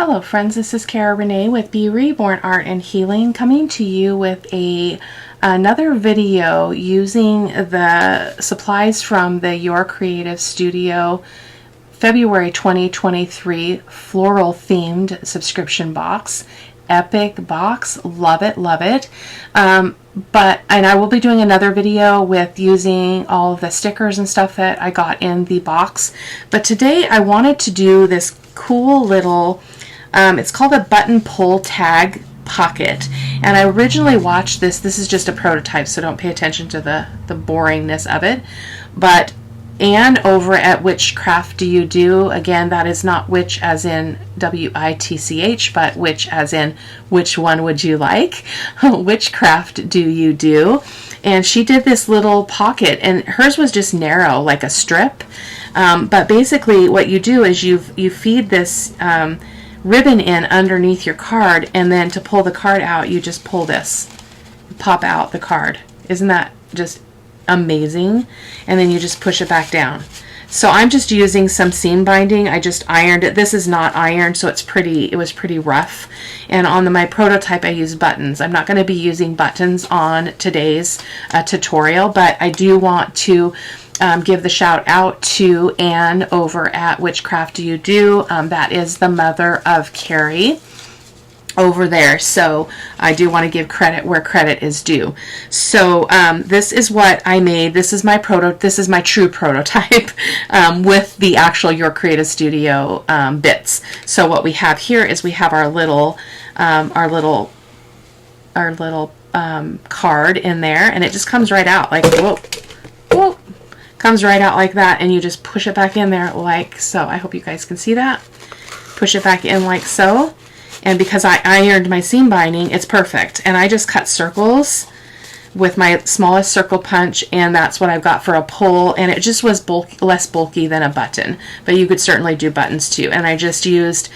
Hello friends, this is Cara-Renee with B.Reborn Art and Healing, coming to you with another video using the supplies from the Your Creative Studio February 2023 floral themed subscription box. Epic box, love it, love it. And I will be doing another video with using all of the stickers and stuff that I got in the box. But today I wanted to do this cool little, it's called a button pull tag pocket. And I originally watched this is just a prototype, so don't pay attention to the boringness of it. But Anne over at WhichCraftDoYouDo, again, that is not which as in W-I-T-C-H, but which as in which one would you like? WhichCraftDoYouDo. And she did this little pocket, and hers was just narrow, like a strip. But basically what you do is you feed this ribbon in underneath your card, and then to pull the card out, you just pull this, pop out the card. Isn't that just amazing? And then you just push it back down. So I'm just using some seam binding. I just ironed it. This is not ironed, so it was pretty rough. And on my prototype I used buttons. I'm not going to be using buttons on today's tutorial, but I do want to give the shout out to Anne over at WhichCraftDoYouDo. That is the mother of Kerry over there, so I do want to give credit where credit is due. So this is what I made. This is my true prototype with the actual Your Creative Studio bits. So what we have here is we have our little card in there, and it just comes right out like whoa, whoa, comes right out like that, and you just push it back in there like so. I hope you guys can see that. Push it back in like so. And because I ironed my seam binding, it's perfect. And I just cut circles with my smallest circle punch, and that's what I've got for a pull. And it just was less bulky than a button, but you could certainly do buttons too. And I just used,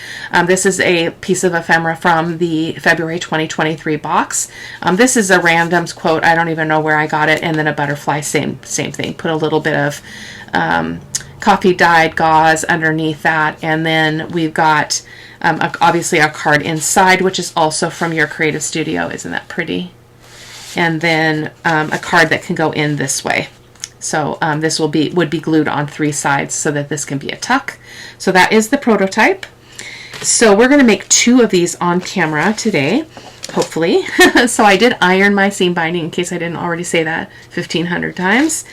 this is a piece of ephemera from the February 2023 box. This is a randoms quote. I don't even know where I got it. And then a butterfly, same thing. Put a little bit of coffee dyed gauze underneath that. And then we've got obviously a card inside, which is also from Your Creative Studio. Isn't that pretty? And then a card that can go in this way. So this would be glued on 3 sides so that this can be a tuck. So that is the prototype. So we're going to make 2 of these on camera today, hopefully. So I did iron my seam binding, in case I didn't already say that 1,500 times.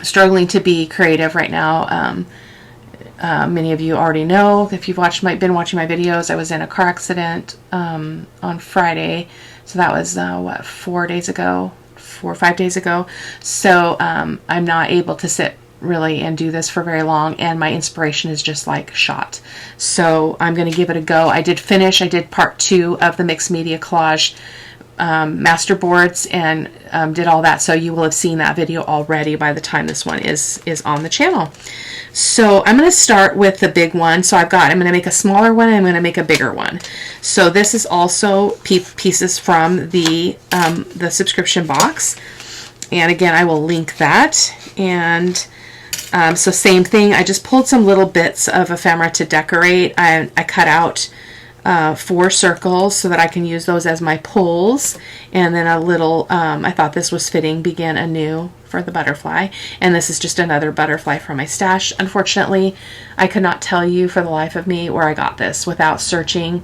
Struggling to be creative right now. Many of you already know, if you've been watching my videos, I was in a car accident on Friday. So that was, 4 or 5 days ago. So I'm not able to sit really and do this for very long, and my inspiration is just like shot. So I'm going to give it a go. I did part 2 of the mixed media collage master boards, and did all that, so you will have seen that video already by the time this one is on the channel. So I'm going to start with the big one. So I'm going to make a smaller one, and I'm going to make a bigger one. So this is also pieces from the subscription box, and again I will link that. And so same thing, I just pulled some little bits of ephemera to decorate. I cut out 4 circles so that I can use those as my pulls, and then a little I thought this was fitting, begin anew, for the butterfly. And this is just another butterfly from my stash. Unfortunately, I could not tell you for the life of me where I got this without searching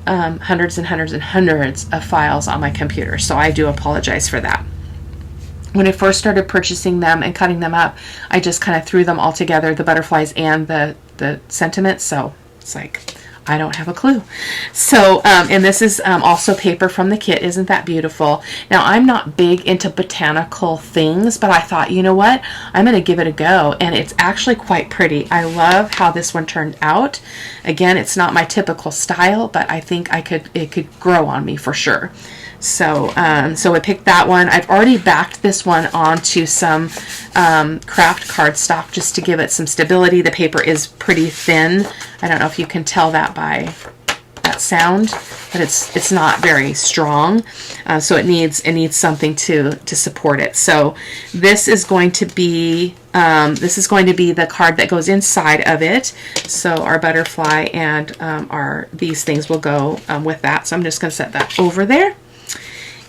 hundreds and hundreds and hundreds of files on my computer, so I do apologize for that. When I first started purchasing them and cutting them up, I just kind of threw them all together, the butterflies and the sentiments, so it's like I don't have a clue. So, and this is also paper from the kit. Isn't that beautiful? Now, I'm not big into botanical things, but I thought, you know what? I'm going to give it a go, and it's actually quite pretty. I love how this one turned out. Again, it's not my typical style, but I think it could grow on me for sure. So, so I picked that one. I've already backed this one onto some craft cardstock just to give it some stability. The paper is pretty thin. I don't know if you can tell that by that flat sound, but it's not very strong. So it needs something to support it. So this is going to be the card that goes inside of it. So our butterfly and these things will go with that. So I'm just going to set that over there.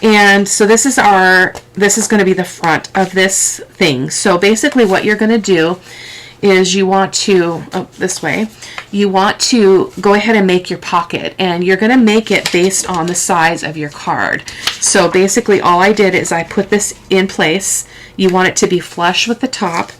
And so this is going to be the front of this thing. So basically what you're going to do is you want to, this way, you want to go ahead and make your pocket, and you're going to make it based on the size of your card. So basically all I did is I put this in place. You want it to be flush with the top,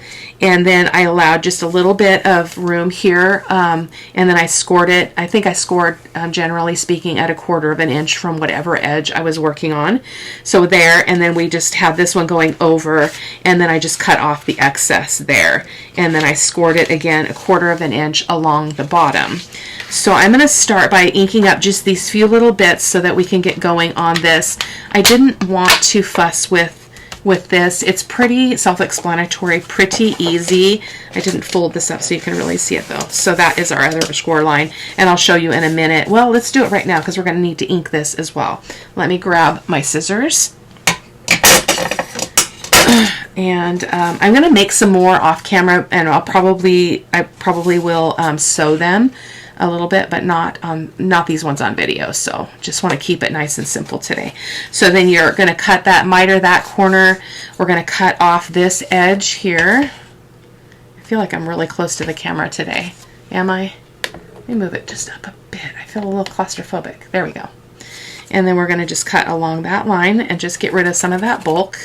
and then I allowed just a little bit of room here, and then I scored it. I think I scored, generally speaking, at 1/4 of an inch from whatever edge I was working on. So there, and then we just have this one going over, and then I just cut off the excess there, and then I scored it again 1/4 of an inch along the bottom. So I'm going to start by inking up just these few little bits so that we can get going on this. I didn't want to fuss with this. It's pretty self-explanatory, pretty easy. I didn't fold this up so you can really see it though. So that is our other score line, and I'll show you in a minute. Well, let's do it right now because we're going to need to ink this as well. Let me grab my scissors. And I'm going to make some more off camera, and I probably will sew them a little bit, but not these ones on video. So just want to keep it nice and simple today. So then you're going to cut that, miter that corner. We're going to cut off this edge here. I feel like I'm really close to the camera today. Am I? Let me move it just up a bit. I feel a little claustrophobic. There we go. And then we're going to just cut along that line and just get rid of some of that bulk,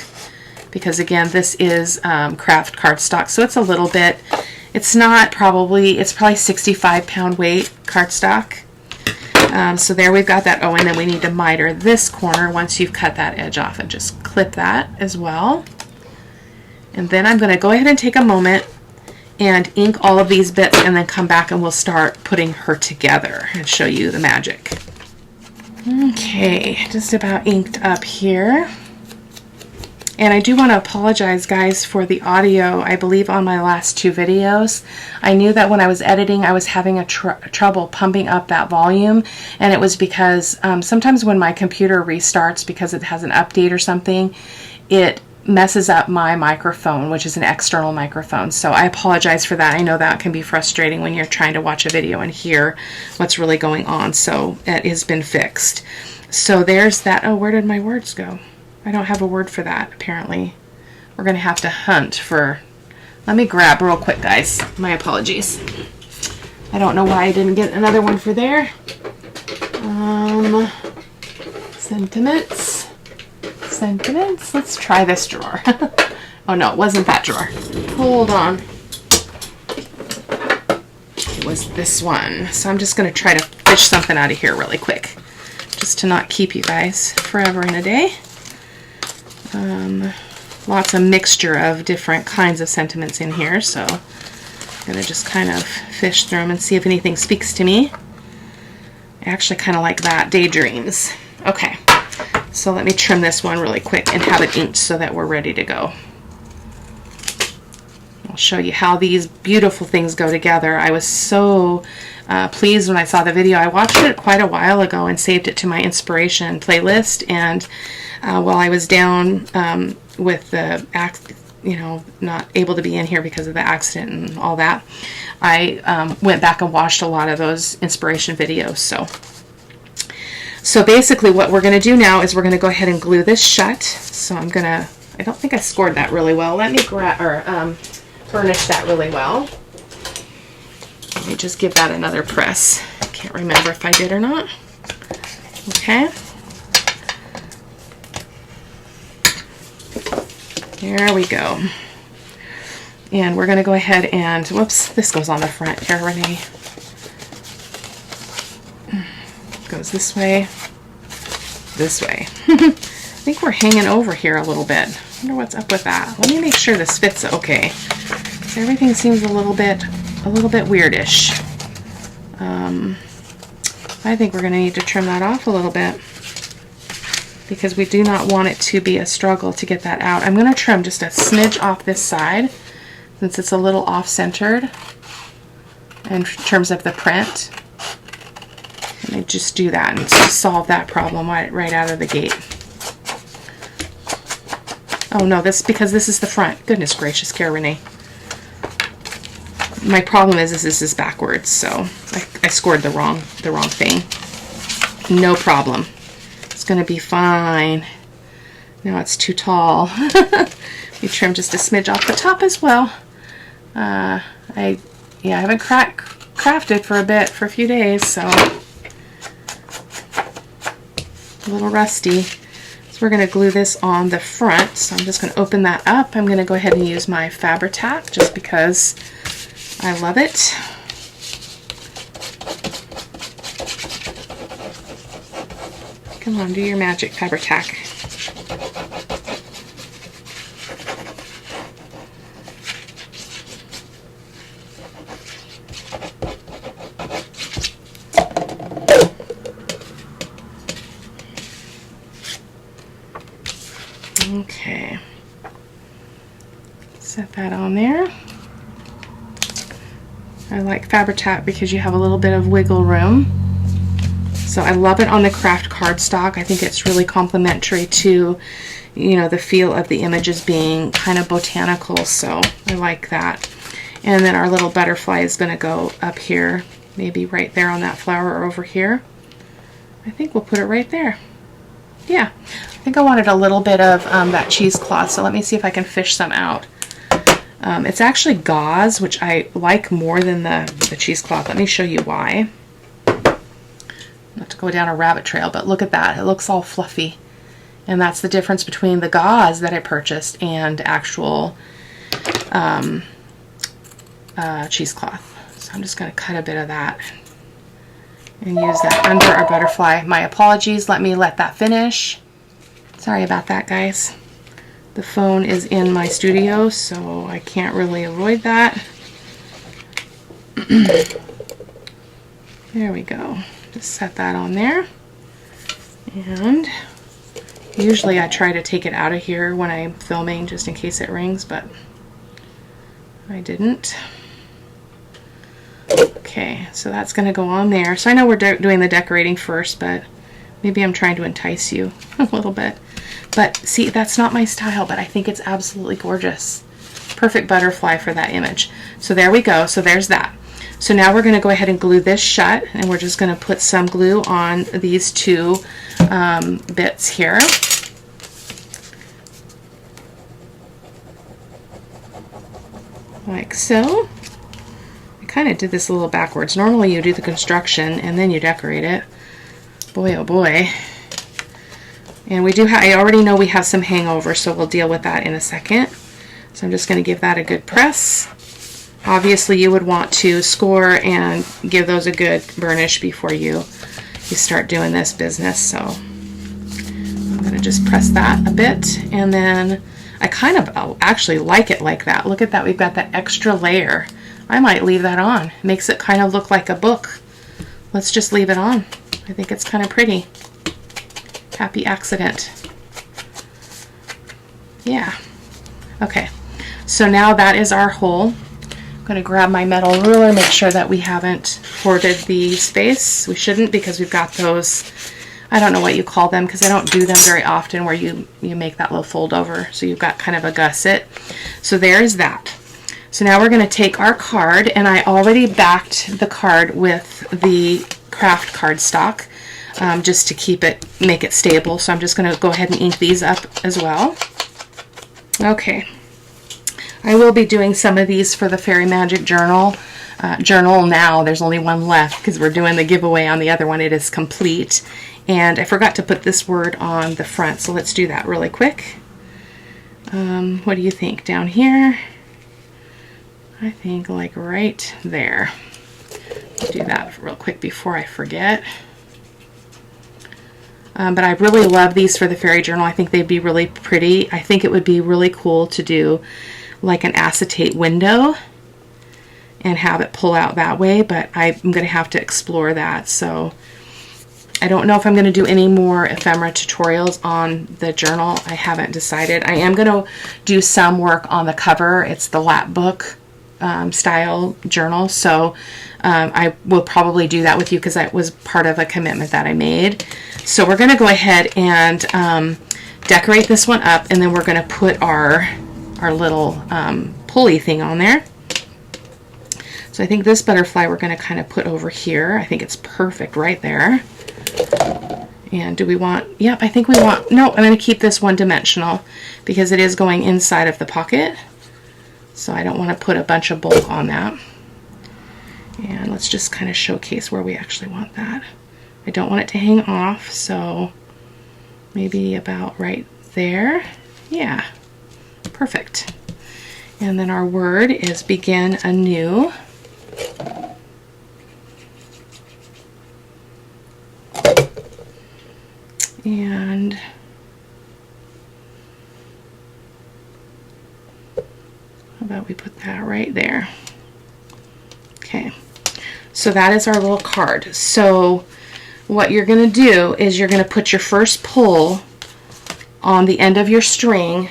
because again, this is craft cardstock, so it's a little bit, it's probably 65-pound weight cardstock. So there we've got that. Oh, and then we need to miter this corner once you've cut that edge off, and just clip that as well. And then I'm going to go ahead and take a moment and ink all of these bits, and then come back and we'll start putting her together and show you the magic. Okay, just about inked up here. And I do want to apologize, guys, for the audio. I believe on my last 2 videos, I knew that when I was editing, I was having trouble pumping up that volume, and it was because sometimes when my computer restarts because it has an update or something, it messes up my microphone, which is an external microphone. So I apologize for that. I know that can be frustrating when you're trying to watch a video and hear what's really going on. So it has been fixed. So there's that. Oh, where did my words go? I don't have a word for that, apparently. We're going to have to hunt for... Let me grab real quick, guys. My apologies. I don't know why I didn't get another one for there. Sentiments. Sentiments. Let's try this drawer. Oh, no, it wasn't that drawer. Hold on. It was this one. So I'm just going to try to fish something out of here really quick, just to not keep you guys forever and a day. Lots of mixture of different kinds of sentiments in here, so I'm going to just kind of fish through them and see if anything speaks to me. I actually kind of like that, daydreams. Okay, so let me trim this one really quick and have it inked so that we're ready to go. I'll show you how these beautiful things go together. I was so pleased when I saw the video. I watched it quite a while ago and saved it to my inspiration playlist, and while I was down with the not able to be in here because of the accident and all that, I went back and watched a lot of those inspiration videos. So basically what we're going to do now is we're going to go ahead and glue this shut. So I don't think I scored that really well. Let me furnish that really well. Let me just give that another press. I can't remember if I did or not. Okay. There we go. And we're going to go ahead and, whoops, this goes on the front. Cara-Renee. Goes this way. This way. I think we're hanging over here a little bit. I wonder what's up with that. Let me make sure this fits okay. So everything seems a little bit weirdish. I think we're going to need to trim that off a little bit, because we do not want it to be a struggle to get that out. I'm going to trim just a smidge off this side since it's a little off-centered in terms of the print. I just do that and solve that problem right out of the gate. Oh no, because this is the front. Goodness gracious, Cara-Renee. My problem is this is backwards, so I scored the wrong thing. No problem. It's gonna be fine. Now it's too tall. You trim just a smidge off the top as well. I haven't crafted for a few days, so a little rusty. So we're going to glue this on the front. So I'm just going to open that up. I'm going to go ahead and use my Fabri-Tac just because I love it. Come on, do your magic, Fabri-Tac. Okay, set that on there. I like Fabri-Tac because you have a little bit of wiggle room. So I love it on the craft cardstock. I think it's really complementary to, you know, the feel of the images being kind of botanical, so I like that. And then our little butterfly is going to go up here, maybe right there on that flower or over here. I think we'll put it right there. Yeah, I think I wanted a little bit of that cheesecloth, so let me see if I can fish some out. It's actually gauze, which I like more than the cheesecloth. Let me show you why. Not to go down a rabbit trail, but look at that. It looks all fluffy. And that's the difference between the gauze that I purchased and actual cheesecloth. So I'm just going to cut a bit of that and use that under our butterfly. My apologies, let me let that finish. Sorry about that, guys. The phone is in my studio, so I can't really avoid that. There we go. Just set that on there. And usually I try to take it out of here when I'm filming just in case it rings, but I didn't. Okay, so that's going to go on there. So I know we're doing the decorating first, but maybe I'm trying to entice you a little bit. But see, that's not my style, but I think it's absolutely gorgeous. Perfect butterfly for that image. So there we go. So there's that. So now we're going to go ahead and glue this shut, and we're just going to put some glue on these two bits here. Like so. Kind of did this a little backwards. Normally you do the construction and then you decorate it. Boy, oh boy. And we do have, I already know we have some hangover, so we'll deal with that in a second. So I'm just going to give that a good press. Obviously you would want to score and give those a good burnish before you start doing this business. So I'm going to just press that a bit, and then I kind of actually like it like that. Look at that, we've got that extra layer. I might leave that on. It makes it kind of look like a book. Let's just leave it on. I think it's kind of pretty. Happy accident. Yeah. Okay. So now that is our hole. I'm going to grab my metal ruler, make sure that we haven't hoarded the space. We shouldn't, because we've got those, I don't know what you call them, because I don't do them very often, where you make that little fold over. So you've got kind of a gusset. So there's that. So now we're going to take our card, and I already backed the card with the craft cardstock just to make it stable. So I'm just going to go ahead and ink these up as well. Okay. I will be doing some of these for the Fairy Magic journal. Now, there's only one left because we're doing the giveaway on the other one. It is complete. And I forgot to put this word on the front, so let's do that really quick. What do you think? Down here? I think like right there. I'll do that real quick before I forget. But I really love these for the fairy journal. I think they'd be really pretty. I think it would be really cool to do like an acetate window and have it pull out that way, but I'm going to have to explore that. So I don't know if I'm going to do any more ephemera tutorials on the journal. I haven't decided. I am going to do some work on the cover. It's the lap book. style journal. So I will probably do that with you because that was part of a commitment that I made. So we're going to go ahead and decorate this one up, and then we're going to put our little pulley thing on there. So I think this butterfly we're going to kind of put over here. I think it's perfect right there. And do we want, yep, I think we want, no, I'm going to keep this one dimensional because it is going inside of the pocket. So I don't want to put a bunch of bulk on that. And let's just kind of showcase where we actually want that. I don't want it to hang off, so maybe about right there. Yeah, perfect. And then our word is begin anew. And how about we put that right there? Okay, so that is our little card. So what you're going to do is you're going to put your first pull on the end of your string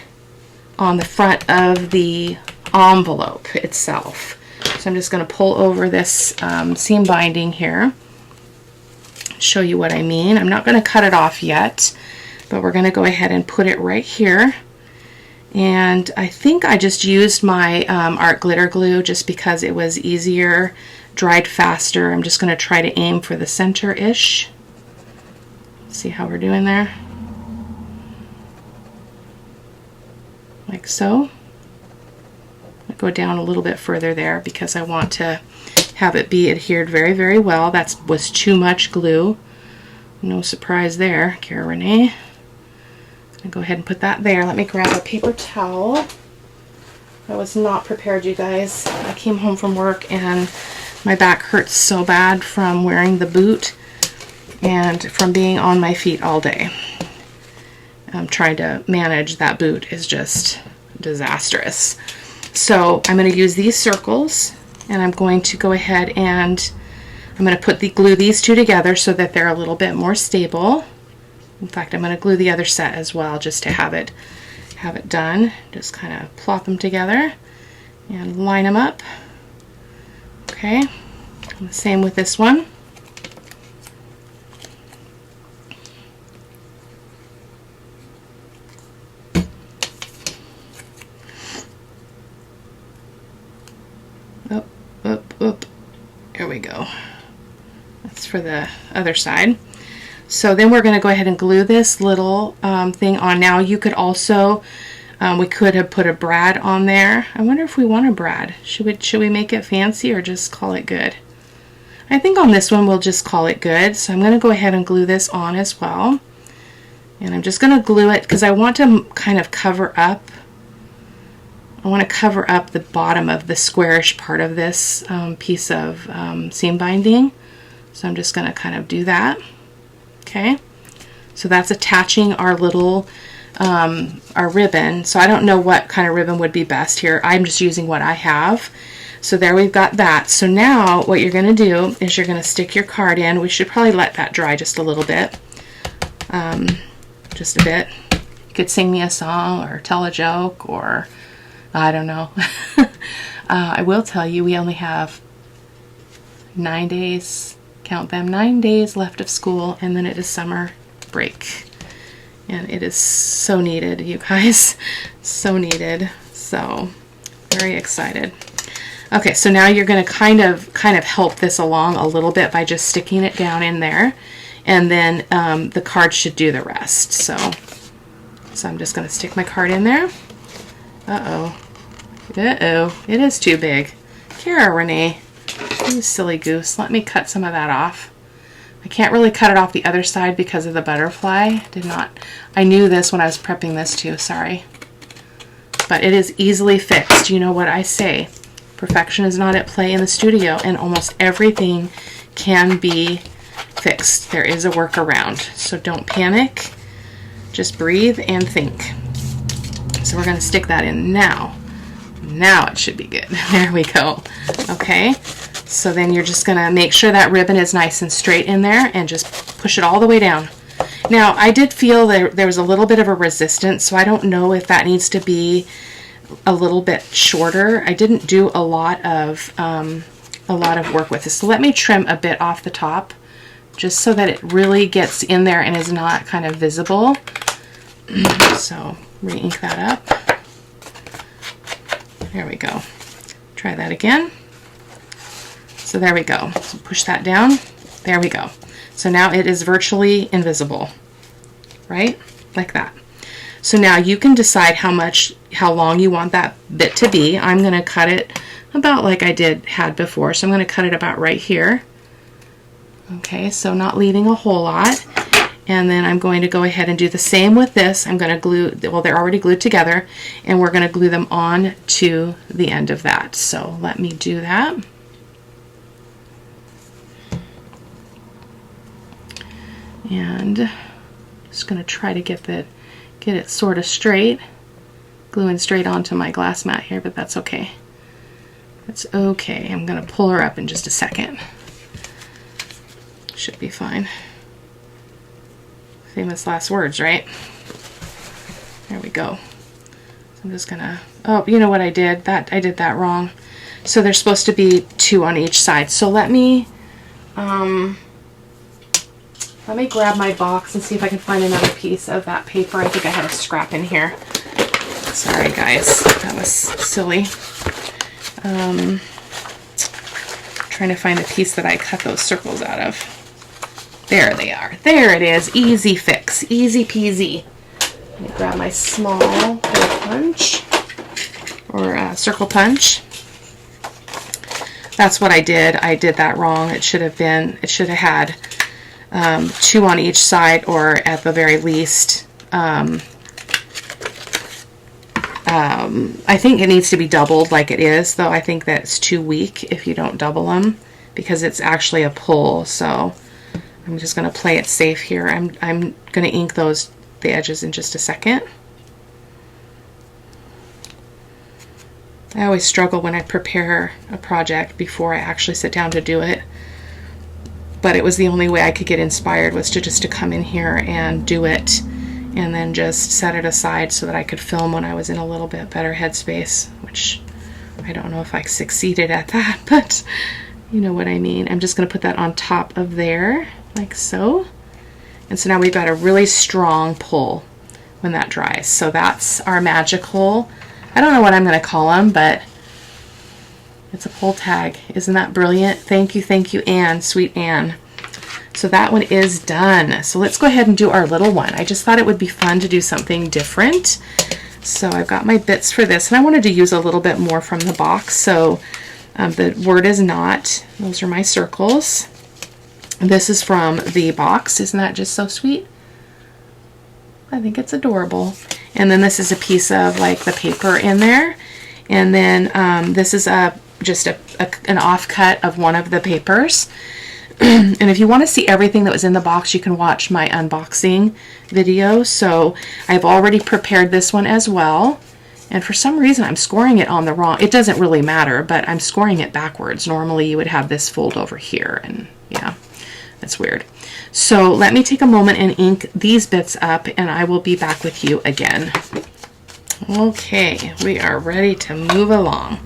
on the front of the envelope itself. So I'm just going to pull over this seam binding here, show you what I mean. I'm not going to cut it off yet, but we're going to go ahead and put it right here. And I think I just used my art glitter glue just because it was easier, dried faster. I'm just going to try to aim for the center-ish. See how we're doing there? Like so. I'll go down a little bit further there because I want to have it be adhered very, very well. That was too much glue. No surprise there, Cara-Renee. I'll go ahead and put that there. Let me grab a paper towel. I was not prepared, you guys. I came home from work and my back hurts so bad from wearing the boot and from being on my feet all day. Trying to manage that boot is just disastrous. So I'm going to use these circles, and I'm going to go ahead and I'm going to glue these two together so that they're a little bit more stable. In fact, I'm going to glue the other set as well just to have it done. Just kind of plop them together and line them up. Okay, and the same with this one. There we go. That's for the other side. So then we're going to go ahead and glue this little thing on. Now you could also, we could have put a brad on there. I wonder if we want a brad. Should we make it fancy or just call it good? I think on this one we'll just call it good. So I'm going to go ahead and glue this on as well. And I'm just going to glue it because I want to kind of cover up. I want to cover up the bottom of the squarish part of this piece of seam binding. So I'm just going to kind of do that. Okay, so that's attaching our little our ribbon. So I don't know what kind of ribbon would be best here. I'm just using what I have. So there we've got that. So now what you're going to do is you're going to stick your card in. We should probably let that dry just a little bit. Just a bit. You could sing me a song or tell a joke or I don't know. I will tell you we only have 9 days, count them, 9 days left of school, and then it is summer break. And it is so needed, you guys. So needed. So very excited. Okay, so now you're going to kind of help this along a little bit by just sticking it down in there, and then the card should do the rest. So I'm just going to stick my card in there. Uh-oh, it is too big. Cara-Renee, you silly goose. Let me cut some of that off. I can't really cut it off the other side because of the butterfly. I knew this when I was prepping this too, sorry. But it is easily fixed. You know what I say. Perfection is not at play in the studio, and almost everything can be fixed. There is a workaround. So don't panic. Just breathe and think. So we're going to stick that in now. Now it should be good. There we go. Okay. So then you're just going to make sure that ribbon is nice and straight in there and just push it all the way down. Now I did feel there was a little bit of a resistance, so I don't know if that needs to be a little bit shorter. I didn't do a lot of work with this. So let me trim a bit off the top just so that it really gets in there and is not kind of visible. So re-ink that up. There we go. Try that again. So there we go. So push that down. There we go. So now it is virtually invisible, right? Like that. So now you can decide how long you want that bit to be. I'm going to cut it about like I had before. So I'm going to cut it about right here. Okay, so not leaving a whole lot. And then I'm going to go ahead and do the same with this. I'm going to glue, well, they're already glued together, and we're going to glue them on to the end of that. So let me do that. And just going to try to get it sort of straight, gluing straight onto my glass mat here, but that's okay. That's okay. I'm going to pull her up in just a second. Should be fine. Famous last words, right? There we go. So I'm just gonna, oh, you know what I did? I did that wrong. So there's supposed to be 2 on each side. So let me grab my box and see if I can find another piece of that paper. I think I had a scrap in here. Sorry guys, that was silly. Trying to find the piece that I cut those circles out of. There they are. There it is. Easy fix. Easy peasy. Let me grab my small hole punch or circle punch. That's what I did. I did that wrong. It should have had 2 on each side, or at the very least, I think it needs to be doubled like it is, though I think that it's too weak if you don't double them, because it's actually a pull. So I'm just going to play it safe here. I'm going to ink the edges in just a second. I always struggle when I prepare a project before I actually sit down to do it. But it was the only way I could get inspired, was to come in here and do it, and then just set it aside so that I could film when I was in a little bit better headspace, which I don't know if I succeeded at that, but you know what I mean. I'm just going to put that on top of there, like so. And so now we've got a really strong pull when that dries. So that's our magical, I don't know what I'm going to call them, but it's a pull tag. Isn't that brilliant? Thank you, Anne, sweet Anne. So that one is done. So let's go ahead and do our little one. I just thought it would be fun to do something different. So I've got my bits for this, and I wanted to use a little bit more from the box. So the word is not, those are my circles. This is from the box. Isn't that just so sweet? I think it's adorable. And then this is a piece of like the paper in there. And then this is just an offcut of one of the papers. And if you want to see everything that was in the box, you can watch my unboxing video. So I've already prepared this one as well. And for some reason I'm scoring it on the wrong, it doesn't really matter, but I'm scoring it backwards. Normally you would have this fold over here, and yeah, that's weird. So let me take a moment and ink these bits up, and I will be back with you again. Okay, we are ready to move along.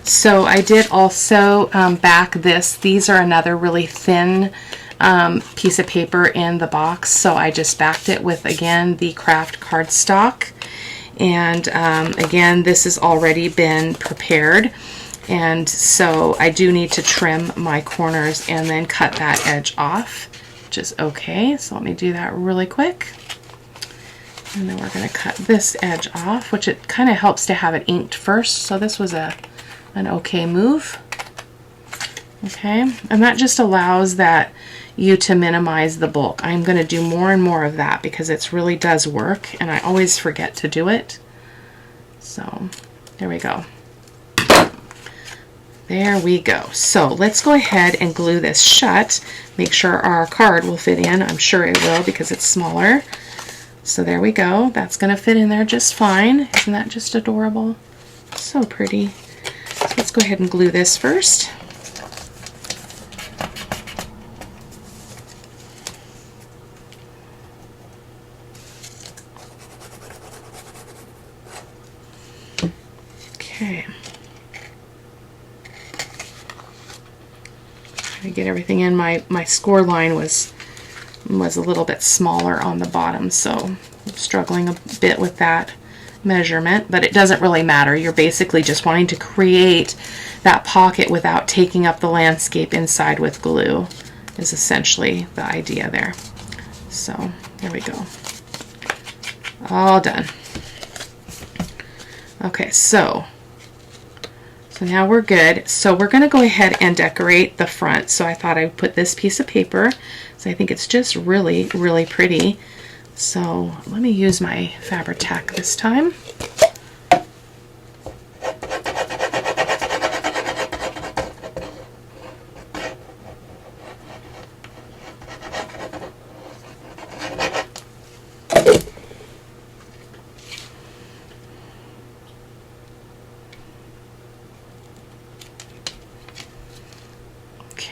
So I did also back this. These are another really thin piece of paper in the box. So I just backed it with, again, the craft cardstock. And again, this has already been prepared. And so I do need to trim my corners and then cut that edge off, which is okay. So let me do that really quick. And then we're going to cut this edge off, which it kind of helps to have it inked first. So this was an okay move. Okay, and that just allows you to minimize the bulk. I'm going to do more and more of that because it really does work, and I always forget to do it. So there we go. There we go. So let's go ahead and glue this shut. Make sure our card will fit in. I'm sure it will because it's smaller. So there we go. That's going to fit in there just fine. Isn't that just adorable? So pretty. So let's go ahead and glue this first. Try to get everything in. My score line was a little bit smaller on the bottom, so I'm struggling a bit with that measurement, but it doesn't really matter. You're basically just wanting to create that pocket without taking up the landscape inside with glue is essentially the idea there. So there we go. All done. Okay, so now we're good. So we're going to go ahead and decorate the front. So I thought I'd put this piece of paper. So I think it's just really, really pretty. So let me use my Fabri-Tac this time.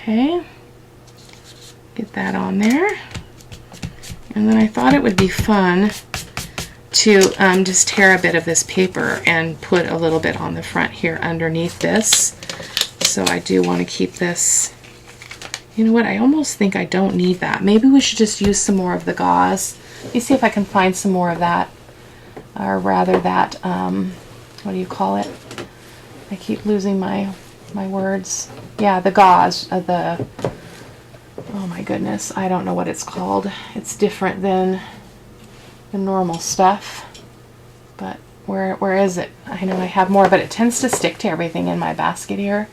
Okay, get that on there. And then I thought it would be fun to just tear a bit of this paper and put a little bit on the front here underneath this. So I do want to keep this. You know what, I almost think I don't need that. Maybe we should just use some more of the gauze. Let me see if I can find some more of that, or rather that, what do you call it? I keep losing my words. Yeah, the gauze, oh my goodness, I don't know what it's called. It's different than the normal stuff, but where is it? I know I have more, but it tends to stick to everything in my basket here.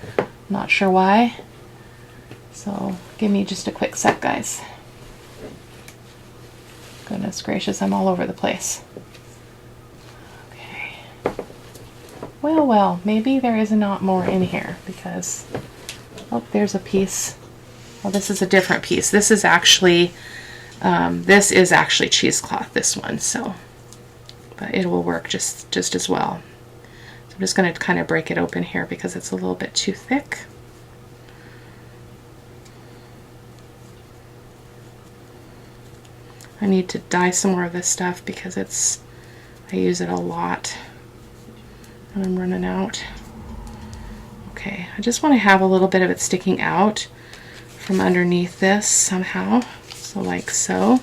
Not sure why. So give me just a quick sec, guys. Goodness gracious, I'm all over the place. Okay. Well, maybe there is not more in here because, oh, there's a piece. Well, this is a different piece. This is actually cheesecloth, this one, so, but it will work just as well. So I'm just going to kind of break it open here because it's a little bit too thick. I need to dye some more of this stuff because I use it a lot and I'm running out. Okay, I just want to have a little bit of it sticking out from underneath this somehow. So like so.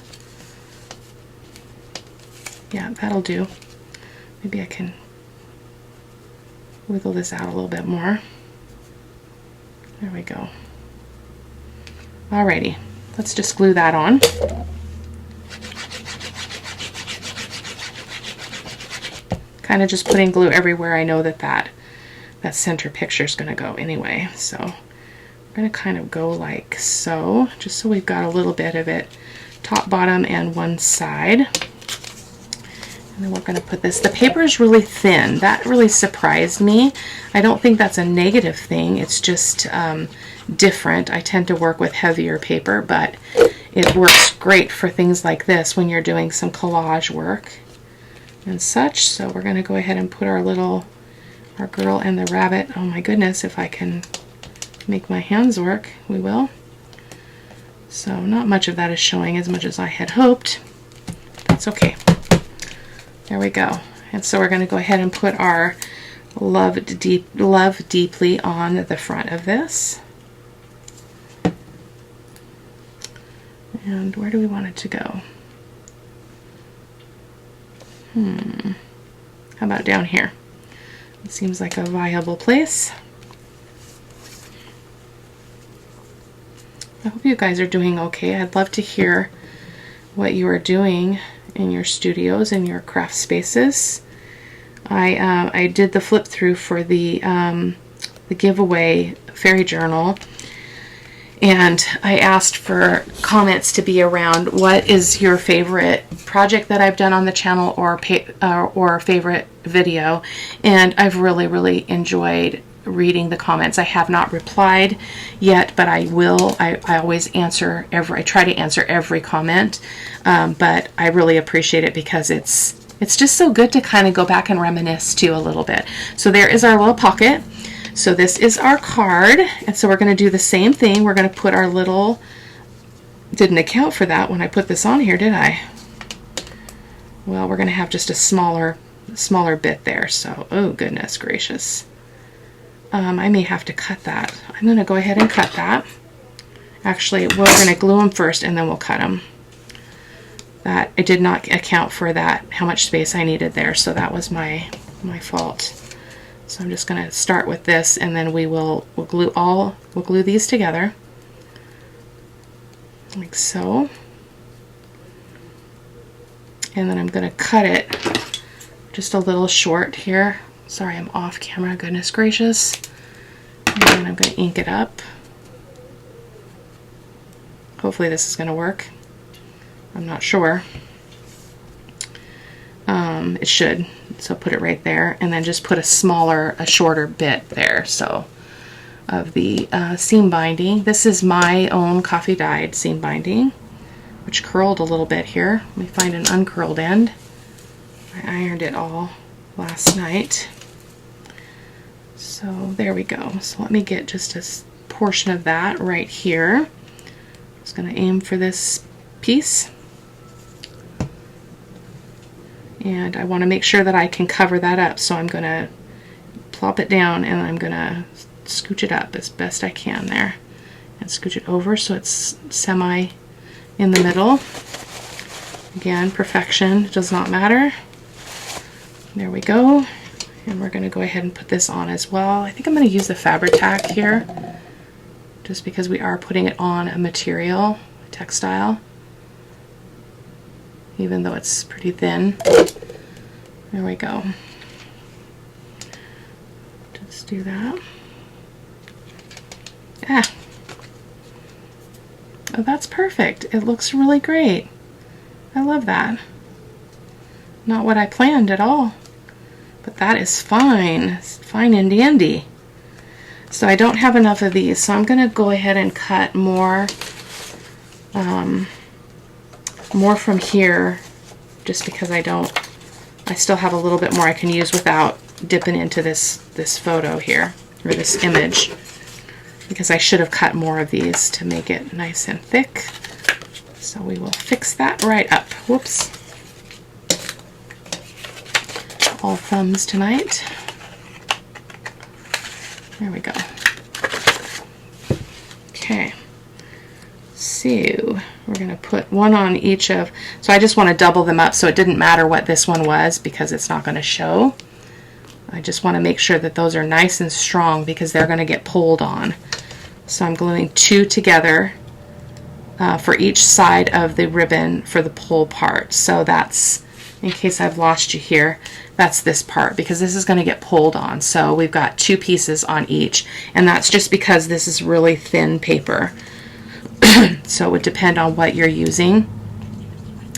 Yeah, that'll do. Maybe I can wiggle this out a little bit more. There we go. Alrighty, let's just glue that on. Kind of just putting glue everywhere I know that center picture is going to go anyway. So I'm going to kind of go like so, just so we've got a little bit of it top, bottom, and one side. And then we're going to put this. The paper is really thin. That really surprised me. I don't think that's a negative thing. It's just different. I tend to work with heavier paper, but it works great for things like this when you're doing some collage work and such. So we're going to go ahead and put our girl and the rabbit. Oh my goodness, if I can make my hands work, we will. So not much of that is showing as much as I had hoped. That's okay. There we go. And so we're going to go ahead and put our Love Deeply on the front of this. And where do we want it to go? How about down here? It seems like a viable place. I hope you guys are doing okay. I'd love to hear what you are doing in your studios and your craft spaces. I did the flip through for the giveaway fairy journal, and I asked for comments to be around what is your favorite project that I've done on the channel or favorite video, and I've really enjoyed reading the comments. I have not replied yet, but I will. I always answer I try to answer every comment, but I really appreciate it because it's just so good to kind of go back and reminisce too a little bit. So there is our little pocket. So this is our card, and so we're going to do the same thing. We're going to put our little, didn't account for that when I put this on here, did I? Well, we're going to have just a smaller bit there, so, oh goodness gracious. I may have to cut that. I'm going to go ahead and cut that. Actually, we're going to glue them first and then we'll cut them. That it did not account for that, how much space I needed there, so that was my fault. So I'm just going to start with this, and then we'll glue these together like so. And then I'm going to cut it just a little short here. Sorry, I'm off camera, goodness gracious. And then I'm going to ink it up. Hopefully this is going to work. I'm not sure. It should. So put it right there, and then just put a shorter bit there. So of the seam binding. This is my own coffee dyed seam binding, which curled a little bit here. Let me find an uncurled end. I ironed it all last night. So there we go. So let me get just a portion of that right here. I'm just going to aim for this piece. And I want to make sure that I can cover that up, so I'm going to plop it down and I'm going to scooch it up as best I can there. And scooch it over so it's semi in the middle. Again, perfection does not matter. There we go. And we're going to go ahead and put this on as well. I think I'm going to use the Fabri-Tac here, just because we are putting it on a material, a textile, even though it's pretty thin. There we go. Just do that. Ah. Oh, that's perfect. It looks really great. I love that. Not what I planned at all, but that is fine. It's fine and dandy. So I don't have enough of these, so I'm going to go ahead and cut more from here, just because I still have a little bit more I can use without dipping into this photo here, or this image, because I should have cut more of these to make it nice and thick. So we will fix that right up. Whoops. All thumbs tonight. There we go. Okay. So we're going to put one on each of, so I just want to double them up, so it didn't matter what this one was because it's not going to show. I just want to make sure that those are nice and strong because they're going to get pulled on. So I'm gluing two together for each side of the ribbon for the pull part. So that's, in case I've lost you here, that's this part, because this is going to get pulled on. So we've got two pieces on each, and that's just because this is really thin paper. So it would depend on what you're using.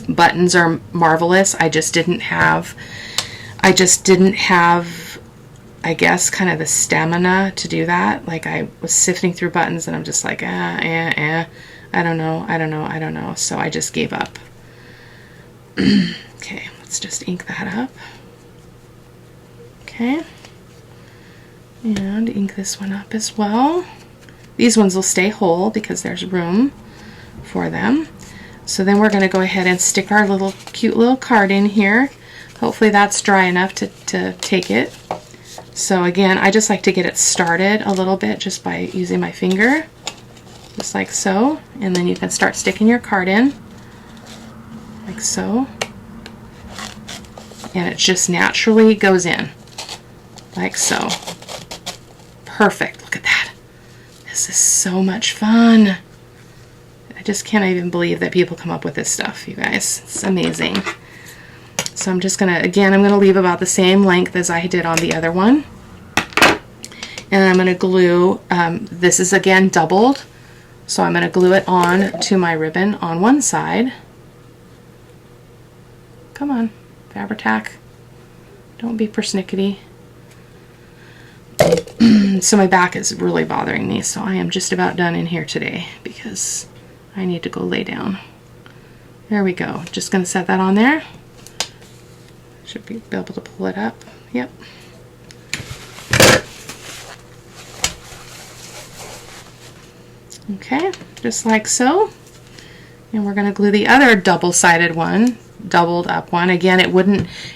Buttons are marvelous. I just didn't have, I guess, kind of the stamina to do that. Like, I was sifting through buttons and I'm just like, I don't know. So I just gave up. Okay, let's just ink that up. Okay. And ink this one up as well. These ones will stay whole because there's room for them. So then we're going to go ahead and stick our little cute little card in here. Hopefully that's dry enough to take it. So again, I just like to get it started a little bit just by using my finger, just like so. And then you can start sticking your card in, like so. And it just naturally goes in, like so. Perfect, look at that. This is so much fun. I just can't even believe that people come up with this stuff, you guys. It's amazing. So I'm just gonna, again, I'm gonna leave about the same length as I did on the other one. And I'm gonna glue, this is again doubled, so I'm gonna glue it on to my ribbon on one side. Come on, Fabri-Tac, don't be persnickety. So my back is really bothering me, so I am just about done in here today because I need to go lay down. There we go. Just going to set that on there. Should be able to pull it up. Yep. Okay, just like so. And we're going to glue the other double-sided one, doubled up one. Again,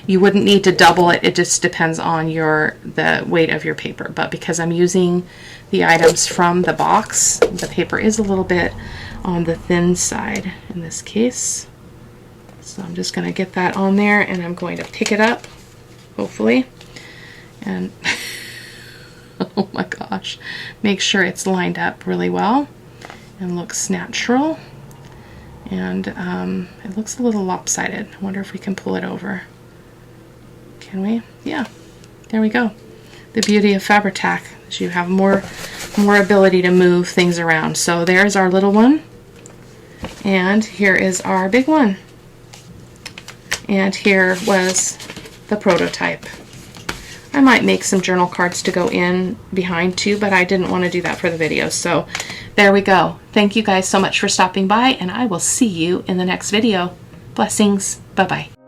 you wouldn't need to double it. It just depends on the weight of your paper. But because I'm using the items from the box. The paper is a little bit on the thin side in this case. So I'm just going to get that on there, and I'm going to pick it up, hopefully, and oh my gosh, make sure it's lined up really well and looks natural. And it looks a little lopsided. I wonder if we can pull it over. Can we? Yeah, there we go. The beauty of Fabri-Tac is you have more ability to move things around. So there's our little one, and here is our big one. And here was the prototype. I might make some journal cards to go in behind too, but I didn't want to do that for the video. So there we go. Thank you guys so much for stopping by, and I will see you in the next video. Blessings. Bye-bye.